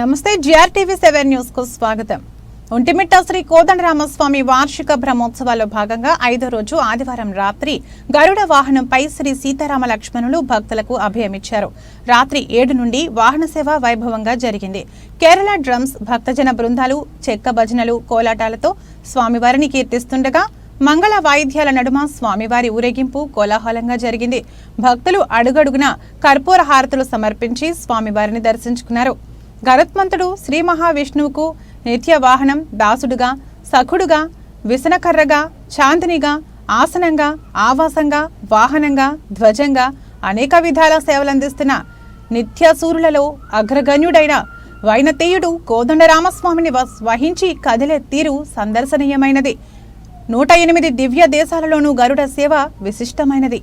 నమస్తే GRTV 7 news కు స్వాగతం. ఒంటిమిట్ట శ్రీ కోదండరామస్వామి వార్షిక బ్రహ్మోత్సవాల్లో భాగంగా 5వ రోజు ఆదివారం రాత్రి గరుడ వాహనంపై శ్రీ సీతారామ లక్ష్మణులు భక్తులకు అభయమిచ్చారు. రాత్రి 7 నుండి వాహన సేవ వైభవంగా జరిగింది. కేరళ డ్రమ్స్, భక్తజన బృందాలు, చెక్క భజనలు, కోలాటాలతో స్వామివారిని కీర్తిస్తుండగా మంగళ వాయిద్యాల నడుమ స్వామివారి ఊరేగింపు కోలాహలంగా జరిగింది. భక్తులు అడుగడుగున కర్పూర హారతులు సమర్పించి స్వామివారిని దర్శించుకున్నారు. గరుత్మంతుడు శ్రీ మహావిష్ణువుకు నిత్య వాహనం, దాసుడుగా, సఖుడుగా, విసనకర్రగా, చాందినిగా, ఆసనంగా, ఆవాసంగా, వాహనంగా, ధ్వజంగా అనేక విధాల సేవలందిస్తున్న నిత్యసూరులలో అగ్రగణ్యుడైన వైనతేయుడు కోదండరామస్వామిని వహించి కదిలే తీరు సందర్శనీయమైనది. 108 దివ్య దేశాలలోనూ గరుడ సేవ విశిష్టమైనది.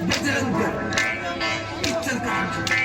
Bajrang Dal, Picture Card.